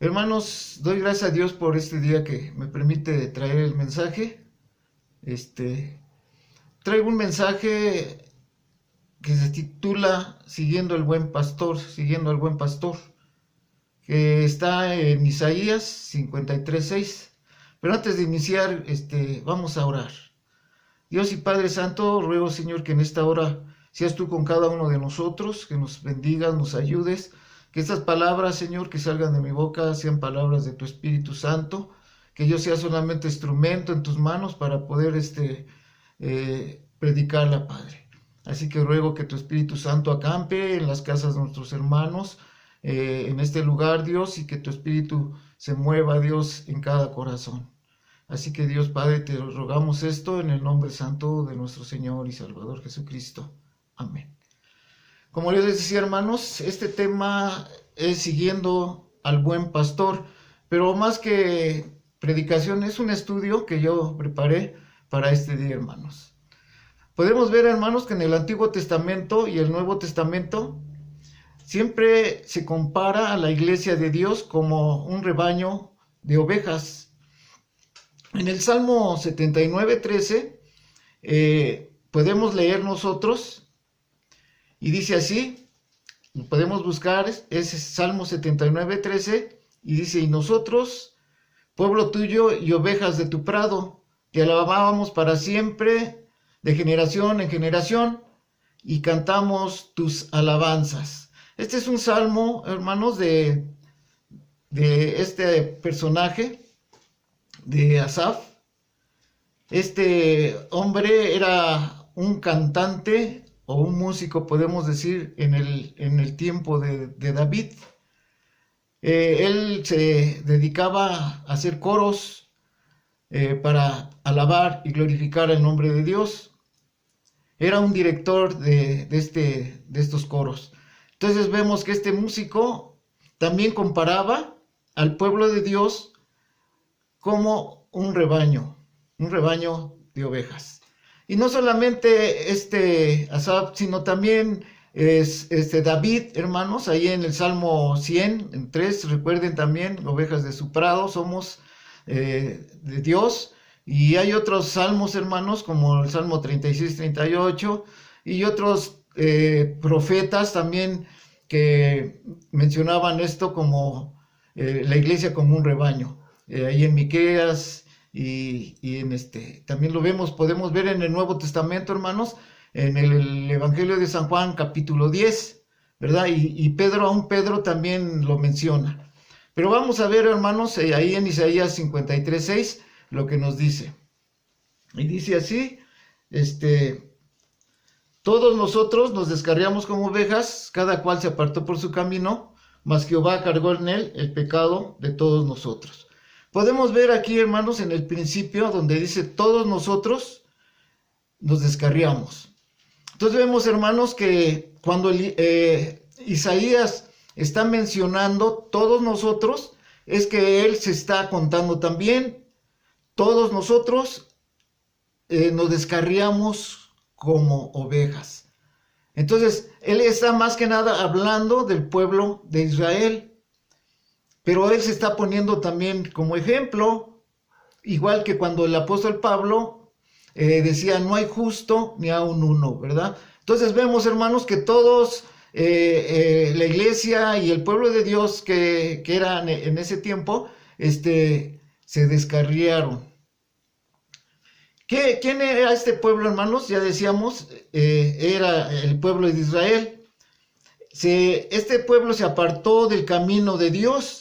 Hermanos, doy gracias a Dios por este día que me permite traer el mensaje. Traigo un mensaje que se titula Siguiendo al buen pastor, siguiendo al buen pastor, que está en Isaías 53:6. Pero antes de iniciar, vamos a orar. Dios y Padre Santo, ruego, Señor, que en esta hora seas tú con cada uno de nosotros, que nos bendigas, nos ayudes, que estas palabras, Señor, que salgan de mi boca sean palabras de tu Espíritu Santo, que yo sea solamente instrumento en tus manos para poder predicarla, Padre. Así que ruego que tu Espíritu Santo acampe en las casas de nuestros hermanos, en este lugar, Dios, y que tu Espíritu se mueva, Dios, en cada corazón. Así que Dios Padre, te rogamos esto en el nombre santo de nuestro Señor y Salvador Jesucristo. Amén. Como les decía, hermanos, este tema es siguiendo al buen pastor, pero más que predicación es un estudio que yo preparé para este día, hermanos. Podemos ver, hermanos, que en el Antiguo Testamento y el Nuevo Testamento siempre se compara a la iglesia de Dios como un rebaño de ovejas. En el Salmo 79:13 podemos leer nosotros, y dice así, podemos buscar ese Salmo 79:13, y dice: y nosotros, pueblo tuyo y ovejas de tu prado, te alabábamos para siempre, de generación en generación, y cantamos tus alabanzas. Este es un salmo, hermanos, de este personaje, de Asaf. Este hombre era un cantante o un músico, podemos decir, en el tiempo de David. Él se dedicaba a hacer coros para alabar y glorificar el nombre de Dios. Era un director de estos coros. Entonces vemos que este músico también comparaba al pueblo de Dios como un rebaño de ovejas. Y no solamente Asaf, sino también David, hermanos, ahí en el Salmo 100:3, recuerden también, ovejas de su prado, somos de Dios. Y hay otros salmos, hermanos, como el Salmo 36:38, y otros profetas también que mencionaban esto como la iglesia como un rebaño. Ahí en Miqueas y también lo vemos, podemos ver en el Nuevo Testamento, hermanos, en el Evangelio de San Juan, capítulo 10, ¿verdad? Y Pedro también lo menciona. Pero vamos a ver, hermanos, ahí en Isaías 53:6, lo que nos dice. Y dice así, todos nosotros nos descarriamos como ovejas, cada cual se apartó por su camino, mas Jehová cargó en él el pecado de todos nosotros. Podemos ver aquí, hermanos, en el principio, donde dice todos nosotros nos descarriamos. Entonces vemos, hermanos, que cuando Isaías está mencionando todos nosotros, es que él se está contando también. Todos nosotros nos descarriamos como ovejas. Entonces, él está más que nada hablando del pueblo de Israel. Pero él se está poniendo también como ejemplo, igual que cuando el apóstol Pablo decía, no hay justo ni aun uno, ¿verdad? Entonces vemos, hermanos, que todos, la iglesia y el pueblo de Dios que eran en ese tiempo, se descarriaron. ¿Quién era este pueblo, hermanos? Ya decíamos, era el pueblo de Israel. Este pueblo se apartó del camino de Dios.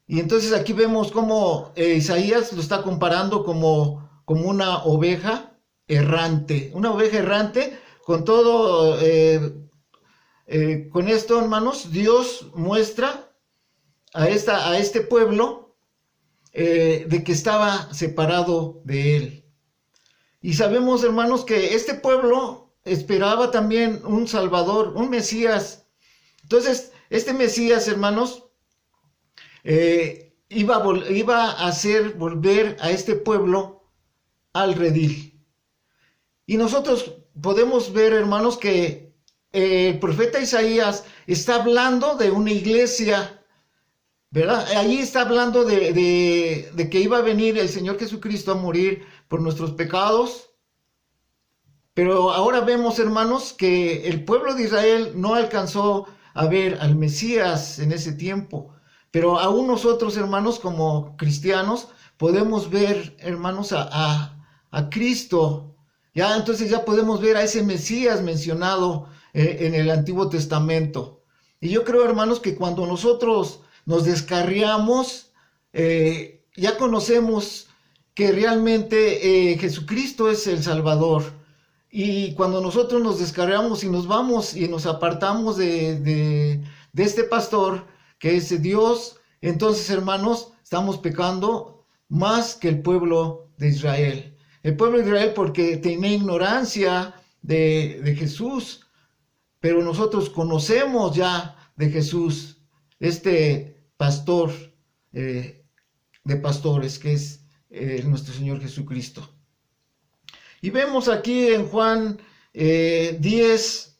Y entonces aquí vemos cómo Isaías lo está comparando como una oveja errante. Una oveja errante con todo, con esto, hermanos, Dios muestra a este pueblo de que estaba separado de él. Y sabemos, hermanos, que este pueblo esperaba también un Salvador, un Mesías. Entonces, este Mesías, hermanos, iba a hacer volver a este pueblo al redil. Y nosotros podemos ver, hermanos, que el profeta Isaías está hablando de una iglesia ¿verdad? Allí está hablando de que iba a venir el Señor Jesucristo a morir por nuestros pecados. Pero ahora vemos, hermanos, que el pueblo de Israel no alcanzó a ver al Mesías en ese tiempo. Pero aún nosotros, hermanos, como cristianos, podemos ver, hermanos, a Cristo. Ya, entonces ya podemos ver a ese Mesías mencionado en el Antiguo Testamento. Y yo creo, hermanos, que cuando nosotros nos descarriamos, ya conocemos que realmente Jesucristo es el Salvador. Y cuando nosotros nos descarriamos y nos vamos y nos apartamos de este pastor, que es Dios, entonces, hermanos, estamos pecando más que el pueblo de Israel. El pueblo de Israel porque tenía ignorancia de Jesús, pero nosotros conocemos ya de Jesús, este pastor de pastores, que es nuestro Señor Jesucristo. Y vemos aquí en Juan 10,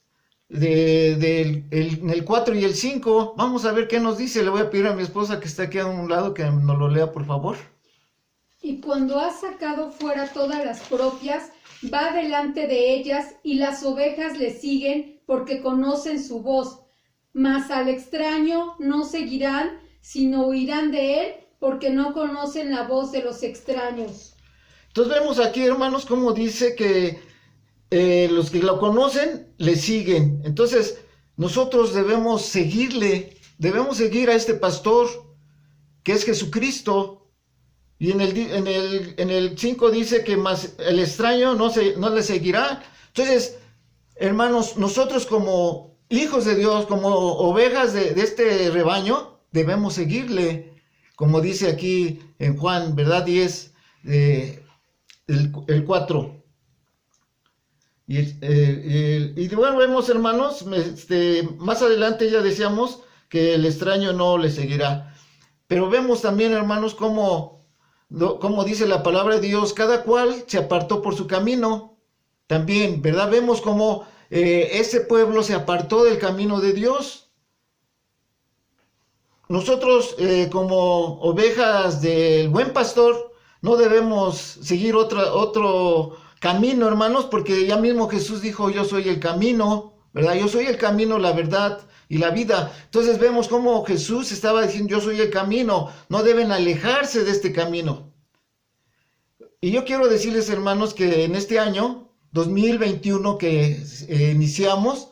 en el 4 y el 5, vamos a ver qué nos dice. Le voy a pedir a mi esposa que está aquí a un lado que nos lo lea, por favor. Y cuando ha sacado fuera todas las propias, va delante de ellas, y las ovejas le siguen, porque conocen su voz. Mas al extraño no seguirán, sino huirán de él, porque no conocen la voz de los extraños. Entonces vemos aquí, hermanos, cómo dice que los que lo conocen le siguen. Entonces nosotros debemos seguirle, debemos seguir a este pastor que es Jesucristo. Y en el 5 dice que más el extraño no le seguirá. Entonces, hermanos, nosotros como hijos de Dios, como ovejas de este rebaño, debemos seguirle, como dice aquí en Juan, ¿verdad? 10, el 4. Y bueno, vemos, hermanos, más adelante ya decíamos que el extraño no le seguirá. Pero vemos también, hermanos, como dice la palabra de Dios, cada cual se apartó por su camino. También, ¿verdad? Vemos como ese pueblo se apartó del camino de Dios. Nosotros, como ovejas del buen pastor, no debemos seguir otro camino, hermanos, porque ya mismo Jesús dijo, yo soy el camino, ¿verdad? Yo soy el camino, la verdad y la vida. Entonces vemos cómo Jesús estaba diciendo, yo soy el camino, no deben alejarse de este camino. Y yo quiero decirles, hermanos, que en este año 2021 que iniciamos,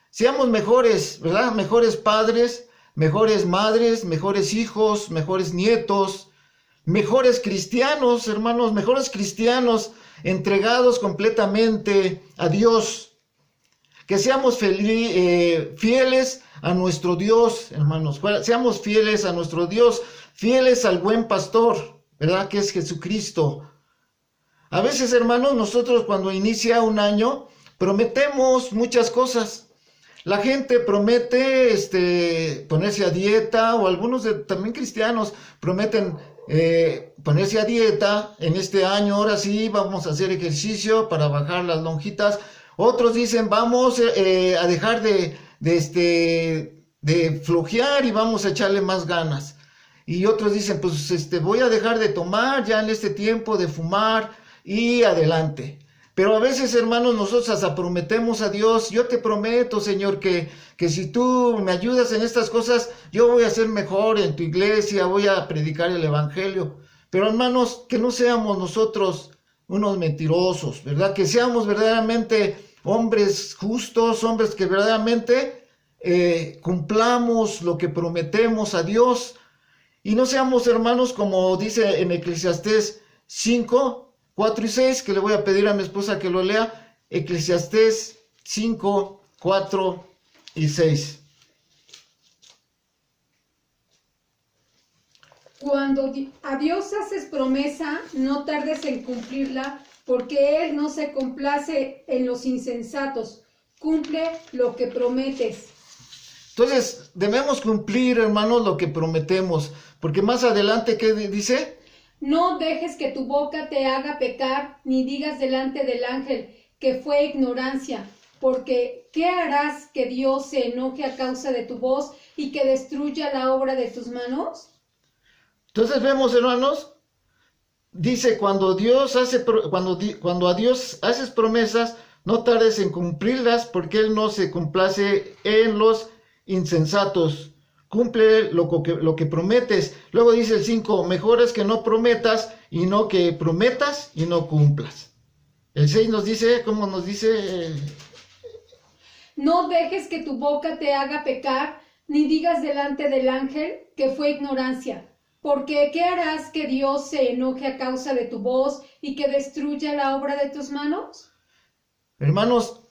seamos mejores, ¿verdad? Mejores padres, mejores madres, mejores hijos, mejores nietos, mejores cristianos, hermanos, mejores cristianos entregados completamente a Dios. Que seamos fieles a nuestro Dios, hermanos. Seamos fieles a nuestro Dios, fieles al buen pastor, ¿verdad? Que es Jesucristo. A veces, hermanos, nosotros cuando inicia un año, prometemos muchas cosas. La gente promete ponerse a dieta, o algunos también cristianos prometen ponerse a dieta en este año. Ahora sí, vamos a hacer ejercicio para bajar las lonjitas. Otros dicen, vamos a dejar de flojear y vamos a echarle más ganas. Y otros dicen, pues voy a dejar de tomar ya en este tiempo, de fumar y adelante. Pero a veces, hermanos, nosotros hasta prometemos a Dios, yo te prometo, Señor, que si tú me ayudas en estas cosas, yo voy a ser mejor en tu iglesia, voy a predicar el evangelio. Pero, hermanos, que no seamos nosotros unos mentirosos, ¿verdad? Que seamos verdaderamente hombres justos, hombres que verdaderamente cumplamos lo que prometemos a Dios. Y no seamos, hermanos, como dice en Eclesiastés 5, 4 y 6, que le voy a pedir a mi esposa que lo lea. Eclesiastés 5, 4 y 6. Cuando a Dios haces promesa, no tardes en cumplirla, porque Él no se complace en los insensatos. Cumple lo que prometes. Entonces, debemos cumplir, hermanos, lo que prometemos, porque más adelante, ¿qué dice? No dejes que tu boca te haga pecar, ni digas delante del ángel que fue ignorancia, porque ¿qué harás que Dios se enoje a causa de tu voz y que destruya la obra de tus manos? Entonces vemos, hermanos, dice, cuando a Dios haces promesas, no tardes en cumplirlas, porque Él no se complace en los insensatos. Cumple lo que prometes. Luego dice el 5, mejor es que no prometas y no que prometas y no cumplas. El 6 nos dice, ¿cómo nos dice? No dejes que tu boca te haga pecar, ni digas delante del ángel que fue ignorancia. Porque ¿qué harás que Dios se enoje a causa de tu voz y que destruya la obra de tus manos? Hermanos,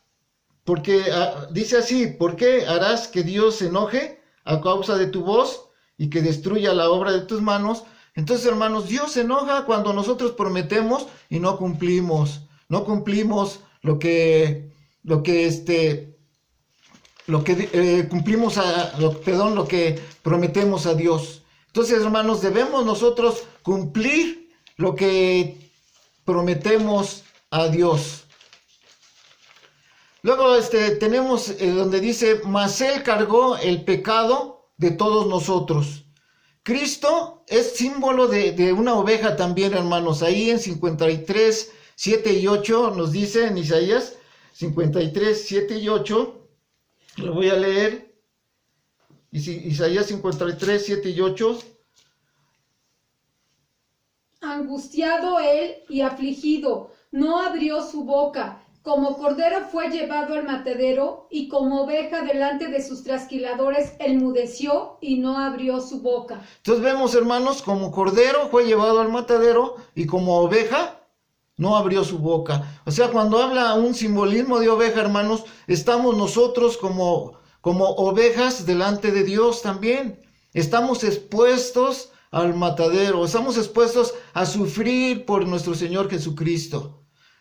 porque dice así, ¿por qué harás que Dios se enoje a causa de tu voz y que destruya la obra de tus manos? Entonces, hermanos, Dios se enoja cuando nosotros prometemos y no cumplimos. No cumplimos lo que prometemos a Dios. Entonces, hermanos, debemos nosotros cumplir lo que prometemos a Dios. Luego tenemos donde dice, mas Él cargó el pecado de todos nosotros. Cristo es símbolo de una oveja también, hermanos. Ahí en 53, 7 y 8 nos dice en Isaías 53, 7 y 8. Lo voy a leer. Isaías 53, 7 y 8. Angustiado él y afligido, no abrió su boca. Como cordero fue llevado al matadero, y como oveja delante de sus trasquiladores enmudeció y no abrió su boca. Entonces vemos, hermanos, como cordero fue llevado al matadero, y como oveja no abrió su boca. O sea, cuando habla un simbolismo de oveja, hermanos, estamos nosotros como ovejas delante de Dios también. Estamos expuestos al matadero, estamos expuestos a sufrir por nuestro Señor Jesucristo.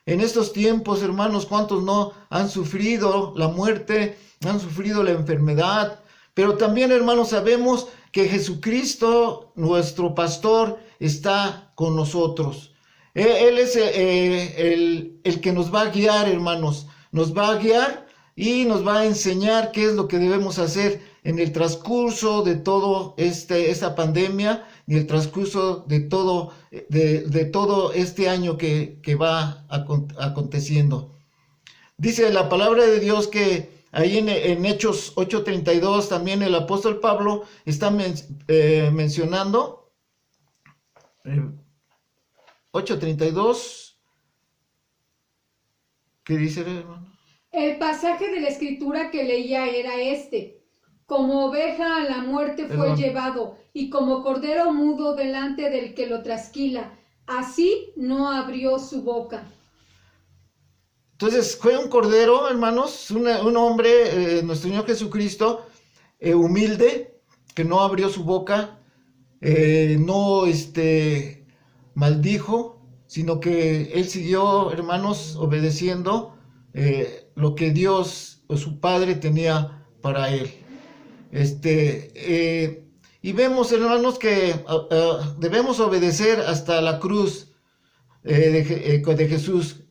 En estos tiempos, hermanos, ¿cuántos no han sufrido la muerte, han sufrido la enfermedad? Pero también, hermanos, sabemos que Jesucristo, nuestro pastor, está con nosotros. Él es el que nos va a guiar, hermanos. Nos va a guiar y nos va a enseñar qué es lo que debemos hacer en el transcurso de todo esta pandemia y el transcurso de todo este año que va aconteciendo. Dice la palabra de Dios que ahí en Hechos 8:32 también el apóstol Pablo está mencionando 8:32. ¿Qué dice, hermano? El pasaje de la escritura que leía era este. Como oveja a la muerte fue llevado, y como cordero mudo delante del que lo trasquila, así no abrió su boca. Entonces fue un cordero, hermanos, un hombre, nuestro Señor Jesucristo, humilde, que no abrió su boca, no maldijo, sino que él siguió, hermanos, obedeciendo lo que Dios o su Padre tenía para él. Y vemos, hermanos, que debemos obedecer hasta la cruz de Jesús.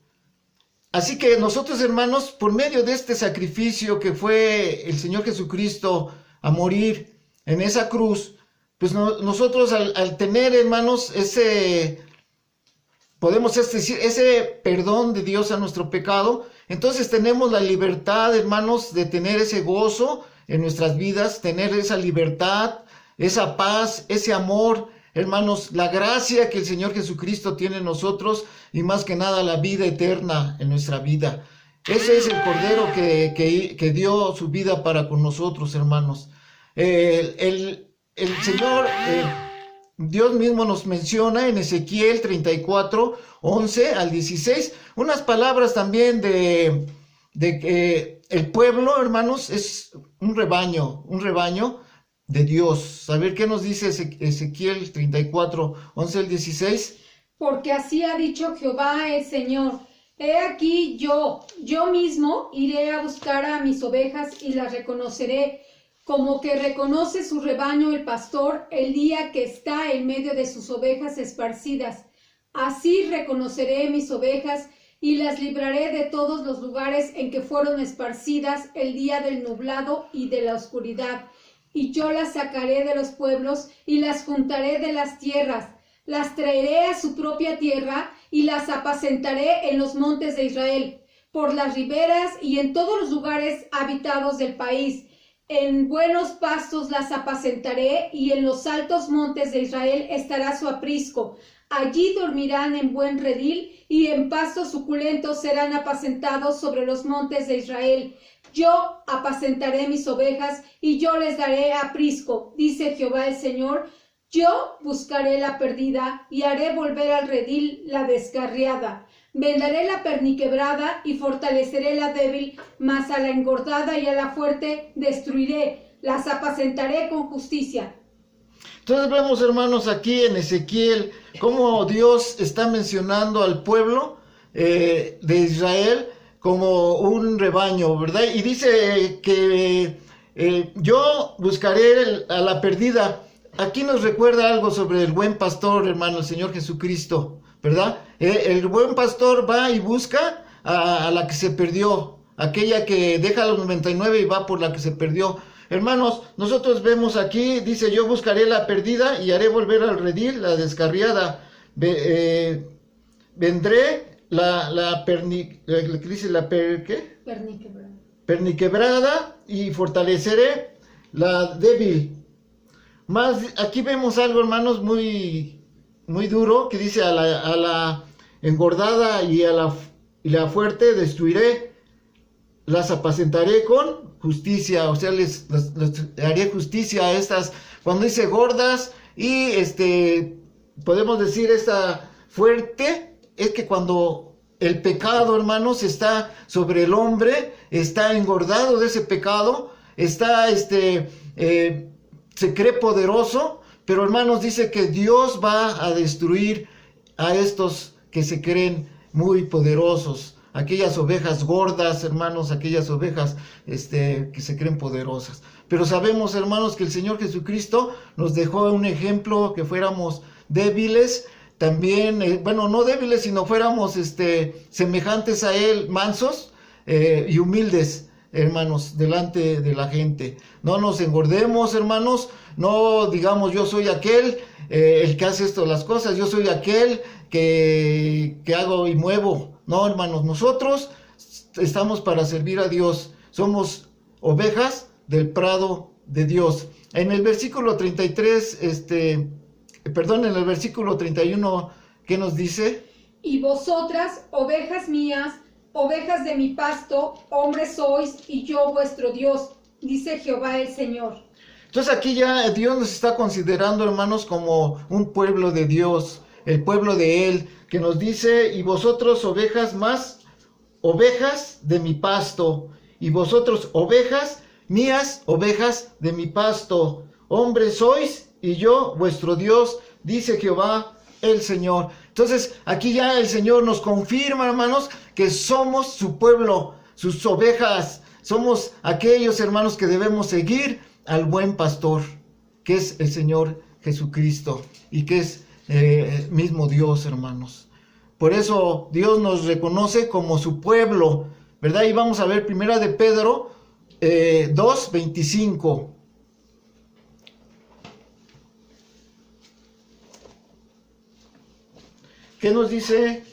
Así que nosotros, hermanos, por medio de este sacrificio que fue el Señor Jesucristo a morir en esa cruz, pues nosotros al tener, hermanos, podemos decir, ese perdón de Dios a nuestro pecado, entonces tenemos la libertad, hermanos, de tener ese gozo en nuestras vidas, tener esa libertad, esa paz, ese amor, hermanos, la gracia que el Señor Jesucristo tiene en nosotros y más que nada la vida eterna en nuestra vida. Ese es el Cordero que dio su vida para con nosotros, hermanos. El Señor, Dios mismo nos menciona en Ezequiel 34, 11 al 16, unas palabras también de que el pueblo, hermanos, es un rebaño de Dios. A ver qué nos dice Ezequiel 34, 11 al 16. Porque así ha dicho Jehová el Señor. He aquí yo mismo iré a buscar a mis ovejas y las reconoceré, como que reconoce su rebaño el pastor el día que está en medio de sus ovejas esparcidas. Así reconoceré mis ovejas y las libraré de todos los lugares en que fueron esparcidas el día del nublado y de la oscuridad, y yo las sacaré de los pueblos y las juntaré de las tierras. Las traeré a su propia tierra y las apacentaré en los montes de Israel, por las riberas y en todos los lugares habitados del país. En buenos pastos las apacentaré y en los altos montes de Israel estará su aprisco. Allí dormirán en buen redil y en pastos suculentos serán apacentados sobre los montes de Israel. Yo apacentaré mis ovejas y yo les daré aprisco, dice Jehová el Señor. Yo buscaré la perdida y haré volver al redil la descarriada. Vendaré la perniquebrada y fortaleceré la débil, mas a la engordada y a la fuerte destruiré. Las apacentaré con justicia. Entonces vemos, hermanos, aquí en Ezequiel, cómo Dios está mencionando al pueblo de Israel como un rebaño, ¿verdad? Y dice que yo buscaré a la perdida. Aquí nos recuerda algo sobre el buen pastor, hermano, el Señor Jesucristo, ¿verdad? El buen pastor va y busca a la que se perdió, aquella que deja los 99 y va por la que se perdió. Hermanos, nosotros vemos aquí, dice, yo buscaré la perdida y haré volver al redil la descarriada. Vendré perniquebrada y fortaleceré la débil. Más, aquí vemos algo, hermanos, muy duro, que dice, a la engordada y a la fuerte destruiré, las apacentaré con justicia, o sea, les haré justicia a estas. Cuando dice gordas y podemos decir esta fuerte, es que cuando el pecado, hermanos, está sobre el hombre, está engordado de ese pecado, está se cree poderoso, pero, hermanos, dice que Dios va a destruir a estos que se creen muy poderosos, aquellas ovejas gordas, hermanos, aquellas ovejas que se creen poderosas. Pero sabemos, hermanos, que el Señor Jesucristo nos dejó un ejemplo, que fuéramos débiles, también, bueno, no débiles, sino fuéramos semejantes a Él, mansos y humildes, hermanos, delante de la gente. No nos engordemos, hermanos, no digamos yo soy aquel, el que hace esto las cosas, yo soy aquel que hago y muevo. No, hermanos, nosotros estamos para servir a Dios, somos ovejas del prado de Dios. En el versículo 33, en el versículo 31, ¿qué nos dice? Y vosotras, ovejas mías, ovejas de mi pasto, hombres sois, y yo vuestro Dios, dice Jehová el Señor. Entonces aquí ya Dios nos está considerando, hermanos, como un pueblo de Dios, el pueblo de Él, que nos dice, y vosotros ovejas más, ovejas de mi pasto, y vosotros ovejas mías, ovejas de mi pasto, hombres sois, y yo vuestro Dios, dice Jehová el Señor. Entonces aquí ya el Señor nos confirma, hermanos, que somos su pueblo, sus ovejas, somos aquellos, hermanos, que debemos seguir al buen pastor, que es el Señor Jesucristo, y que es mismo Dios, hermanos. Por eso Dios nos reconoce como su pueblo, ¿verdad? Y vamos a ver primera de Pedro 2:25. ¿Qué nos dice?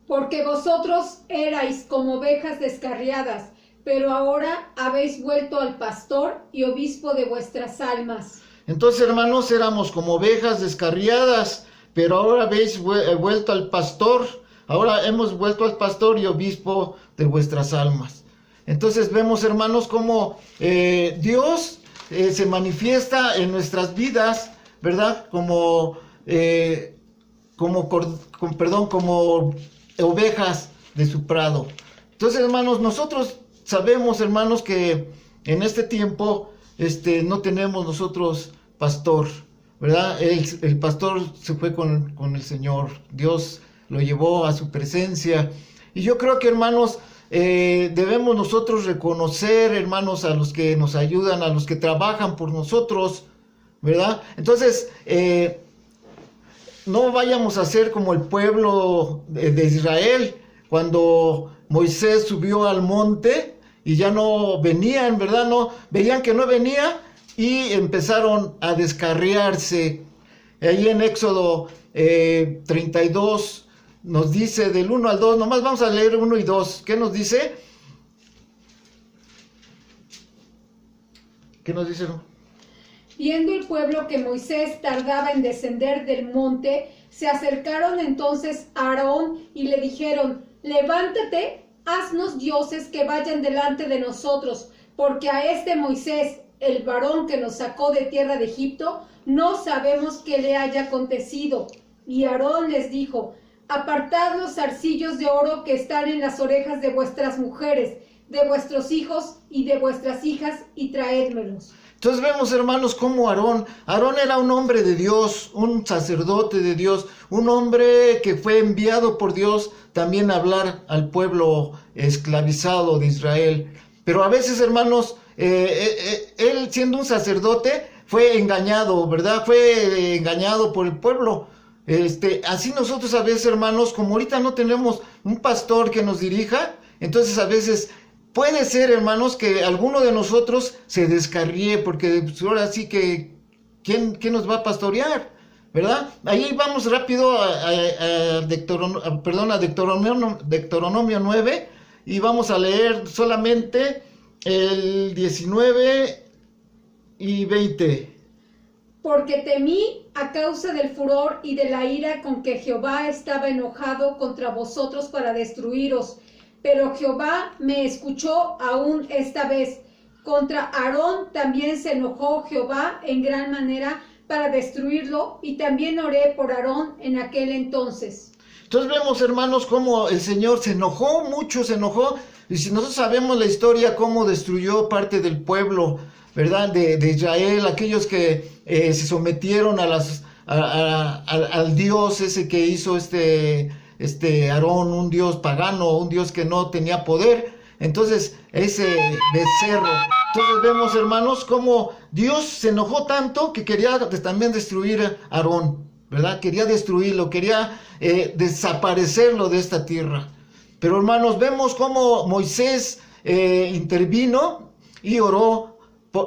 Porque vosotros erais como ovejas descarriadas, pero ahora habéis vuelto al pastor y obispo de vuestras almas. Entonces, hermanos, éramos como ovejas descarriadas, pero ahora habéis vuelto al pastor. Ahora hemos vuelto al pastor y obispo de vuestras almas. Entonces vemos, hermanos, cómo Dios se manifiesta en nuestras vidas, ¿verdad? Como ovejas de su prado. Entonces, hermanos, nosotros sabemos, hermanos, que en este tiempo no tenemos nosotros pastor, ¿verdad? El pastor se fue con el Señor. Dios lo llevó a su presencia. Y yo creo que, hermanos, debemos nosotros reconocer, hermanos, a los que nos ayudan, a los que trabajan por nosotros, ¿verdad? Entonces, no vayamos a ser como el pueblo de Israel, cuando Moisés subió al monte y ya no venían, ¿verdad? No, veían que no venía y empezaron a descarriarse. Ahí en Éxodo 32 nos dice del 1 al 2, nomás vamos a leer 1 y 2. ¿Qué nos dice? ¿Qué nos dice? Viendo el pueblo que Moisés tardaba en descender del monte, se acercaron entonces a Aarón y le dijeron: levántate, haznos dioses que vayan delante de nosotros, porque a este Moisés, el varón que nos sacó de tierra de Egipto, no sabemos qué le haya acontecido. Y Aarón les dijo: apartad los zarcillos de oro que están en las orejas de vuestras mujeres, de vuestros hijos y de vuestras hijas, y traédmelos. Entonces vemos, hermanos, cómo Aarón era un hombre de Dios, un sacerdote de Dios, un hombre que fue enviado por Dios también a hablar al pueblo esclavizado de Israel. Pero a veces, hermanos, él siendo un sacerdote fue engañado, ¿verdad? Fue engañado por el pueblo. Así nosotros a veces, hermanos, como ahorita no tenemos un pastor que nos dirija, entonces a veces puede ser, hermanos, que alguno de nosotros se descarríe, porque pues, ahora sí que, ¿quién nos va a pastorear? ¿Verdad? Ahí vamos rápido a Deuteronomio 9, y vamos a leer solamente el 19 y 20. Porque temí a causa del furor y de la ira con que Jehová estaba enojado contra vosotros para destruiros. Pero Jehová me escuchó aún esta vez. Contra Aarón también se enojó Jehová en gran manera para destruirlo, y también oré por Aarón en aquel entonces. Entonces vemos, hermanos, cómo el Señor se enojó mucho, y si nosotros sabemos la historia, cómo destruyó parte del pueblo, ¿verdad? De Israel, aquellos que se sometieron al Dios ese que hizo Aarón, un Dios pagano, un Dios que no tenía poder. Entonces, ese becerro. Entonces vemos, hermanos, cómo Dios se enojó tanto que quería también destruir a Aarón, ¿verdad? Quería destruirlo, quería desaparecerlo de esta tierra. Pero, hermanos, vemos cómo Moisés intervino y oró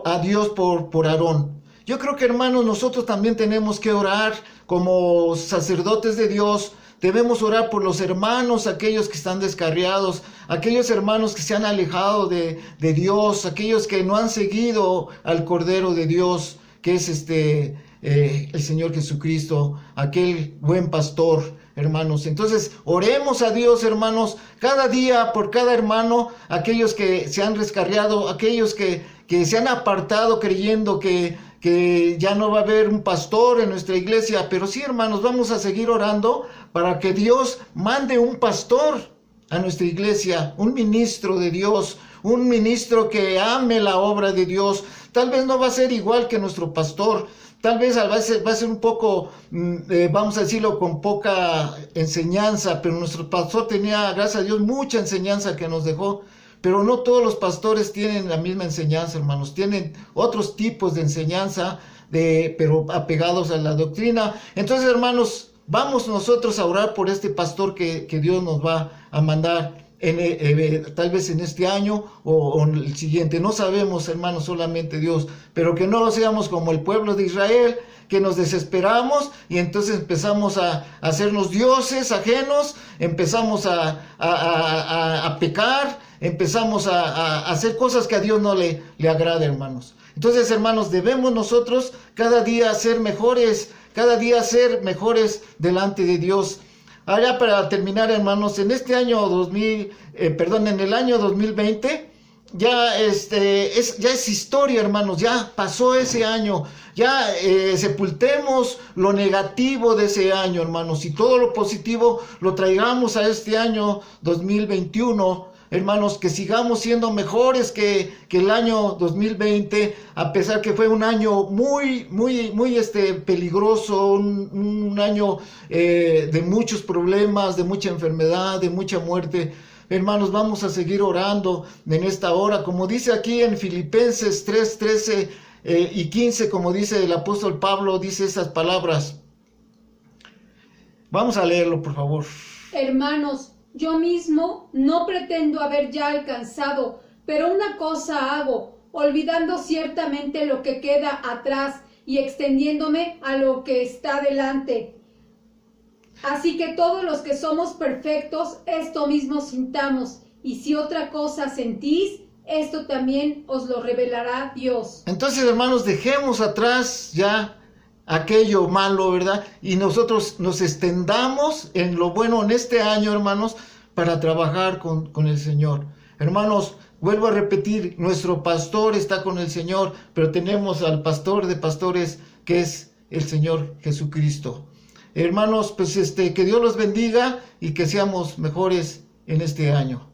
a Dios por Aarón. Yo creo que, hermanos, nosotros también tenemos que orar como sacerdotes de Dios. Debemos orar por los hermanos, aquellos que están descarriados, aquellos hermanos que se han alejado de Dios, aquellos que no han seguido al Cordero de Dios, que es el Señor Jesucristo, aquel buen pastor, hermanos. Entonces, oremos a Dios, hermanos, cada día por cada hermano, aquellos que se han descarriado, aquellos que se han apartado creyendo que ya no va a haber un pastor en nuestra iglesia. Pero sí, hermanos, vamos a seguir orando para que Dios mande un pastor a nuestra iglesia, un ministro de Dios, un ministro que ame la obra de Dios. Tal vez no va a ser igual que nuestro pastor, tal vez va a ser un poco, vamos a decirlo, con poca enseñanza, pero nuestro pastor tenía, gracias a Dios, mucha enseñanza que nos dejó. Pero no todos los pastores tienen la misma enseñanza, hermanos. Tienen otros tipos de enseñanza, pero apegados a la doctrina. Entonces, hermanos, vamos nosotros a orar por este pastor que Dios nos va a mandar, tal vez en este año o en el siguiente. No sabemos, hermanos, solamente Dios. Pero que no seamos como el pueblo de Israel, que nos desesperamos y entonces empezamos a hacernos dioses ajenos, empezamos a pecar, empezamos a hacer cosas que a Dios no le agrada, hermanos. Entonces, hermanos, debemos nosotros cada día ser mejores, delante de Dios. Ahora, para terminar, hermanos, en este año en el año 2020, ya es historia, hermanos, ya pasó ese año. Ya sepultemos lo negativo de ese año, hermanos, y todo lo positivo lo traigamos a este año 2021, hermanos, que sigamos siendo mejores que el año 2020, a pesar que fue un año muy peligroso, un año de muchos problemas, de mucha enfermedad, de mucha muerte. Hermanos, vamos a seguir orando en esta hora, como dice aquí en Filipenses 3:13 y 15, como dice el apóstol Pablo, dice esas palabras. Vamos a leerlo, por favor. Hermanos, yo mismo no pretendo haber ya alcanzado, Pero una cosa hago, olvidando ciertamente lo que queda atrás y extendiéndome a lo que está delante. Así que todos los que somos perfectos, esto mismo sintamos, y si otra cosa sentís, esto también os lo revelará Dios. Entonces, hermanos, dejemos atrás ya aquello malo, ¿verdad? Y nosotros nos extendamos en lo bueno en este año, hermanos, para trabajar con el Señor. Hermanos, vuelvo a repetir, nuestro pastor está con el Señor, pero tenemos al pastor de pastores, que es el Señor Jesucristo. Hermanos, pues que Dios los bendiga y que seamos mejores en este año.